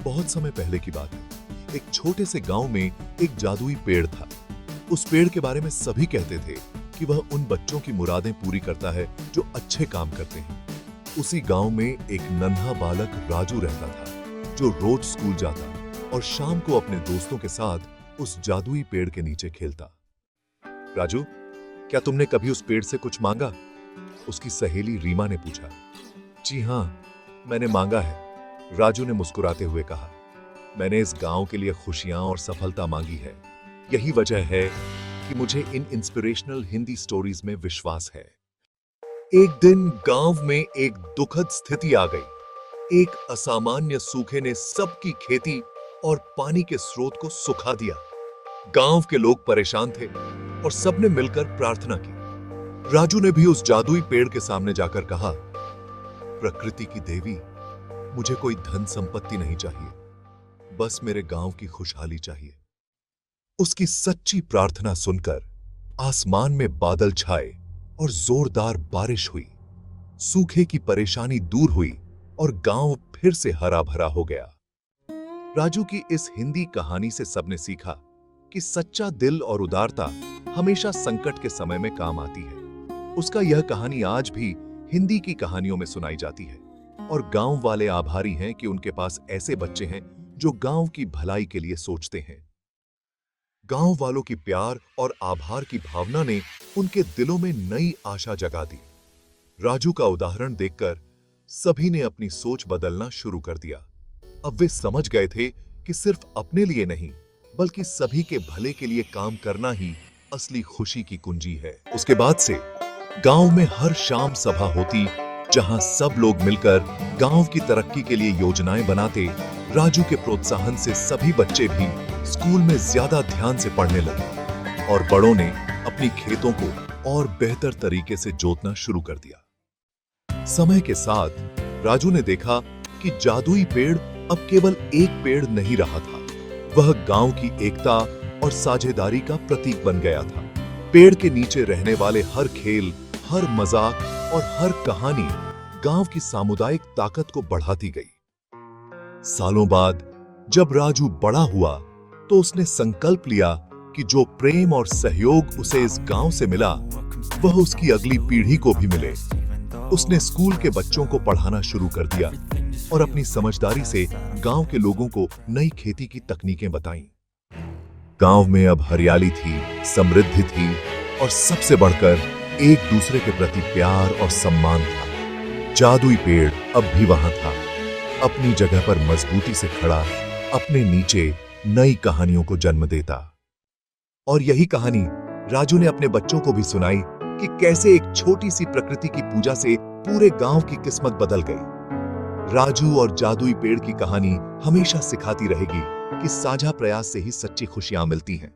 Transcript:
बहुत समय पहले की बात है। एक छोटे से गांव में एक जादुई पेड़ था। उस पेड़ के बारे में सभी कहते थे कि वह उन बच्चों की मुरादें पूरी करता है जो अच्छे काम करते हैं। उसी गांव में एक नन्हा बालक राजू रहता था, जो रोज स्कूल जाता और शाम को अपने दोस्तों के साथ उस जादुई पेड़ के नीचे खेलता। राजू, क्या तुमने कभी उस पेड़ से कुछ मांगा? उसकी सहेली रीमा ने पूछा। जी हां, मैंने मांगा है, राजू ने मुस्कुराते हुए कहा। मैंने इस गांव के लिए खुशियां और सफलता मांगी है। यही वजह है कि मुझे इन इंस्पिरेशनल हिंदी स्टोरीज में विश्वास है। एक दिन गांव में एक दुखद स्थिति आ गई। एक असामान्य सूखे ने सबकी खेती और पानी के स्रोत को सुखा दिया। गांव के लोग परेशान थे और सबने मिलकर प्रार्थना की। राजू ने भी उस जादुई पेड़ के सामने जाकर कहा, प्रकृति की देवी, मुझे कोई धन संपत्ति नहीं चाहिए, बस मेरे गांव की खुशहाली चाहिए। उसकी सच्ची प्रार्थना सुनकर आसमान में बादल छाए और जोरदार बारिश हुई। सूखे की परेशानी दूर हुई और गांव फिर से हरा भरा हो गया। राजू की इस हिंदी कहानी से सबने सीखा कि सच्चा दिल और उदारता हमेशा संकट के समय में काम आती है। उसका यह कहानी आज भी हिंदी की कहानियों में सुनाई जाती है और गांव वाले आभारी हैं कि उनके पास ऐसे बच्चे हैं जो गांव की भलाई के लिए सोचते हैं। गांव वालों की प्यार और आभार की भावना ने उनके दिलों में नई आशा जगा दी। राजू का उदाहरण देखकर सभी ने अपनी सोच बदलना शुरू कर दिया। अब वे समझ गए थे कि सिर्फ अपने लिए नहीं, बल्कि सभी के भले के लिए काम करना ही असली खुशी की कुंजी है। उसके बाद से गांव में हर शाम सभा होती, जहां सब लोग मिलकर गांव की तरक्की के लिए योजनाएं बनाते। राजू के प्रोत्साहन से सभी बच्चे भी स्कूल में ज्यादा ध्यान से पढ़ने लगे और बड़ों ने अपनी खेतों को और बेहतर तरीके से जोतना शुरू कर दिया। समय के साथ राजू ने देखा कि जादुई पेड़ अब केवल एक पेड़ नहीं रहा था, वह गांव की एकता और साझेदारी का प्रतीक बन गया था। पेड़ के नीचे रहने वाले हर खेल, हर मजाक और हर कहानी गांव की सामुदायिक ताकत को बढ़ाती गई। सालों बाद जब राजू बड़ा हुआ तो उसने संकल्प लिया कि जो प्रेम और सहयोग उसे इस गांव से मिला, वह उसकी अगली पीढ़ी को भी मिले। उसने स्कूल के बच्चों को पढ़ाना शुरू कर दिया और अपनी समझदारी से गांव के लोगों को नई खेती की तकनीकें बताईं। गांव में अब हरियाली थी, समृद्धि थी और सबसे बढ़कर एक दूसरे के प्रति प्यार और सम्मान था। जादुई पेड़ अब भी वहां था, अपनी जगह पर मजबूती से खड़ा, अपने नीचे नई कहानियों को जन्म देता। और यही कहानी राजू ने अपने बच्चों को भी सुनाई कि कैसे एक छोटी सी प्रकृति की पूजा से पूरे गांव की किस्मत बदल गई। राजू और जादुई पेड़ की कहानी हमेशा सिखाती रहेगी कि साझा प्रयास से ही सच्ची खुशियां मिलती हैं।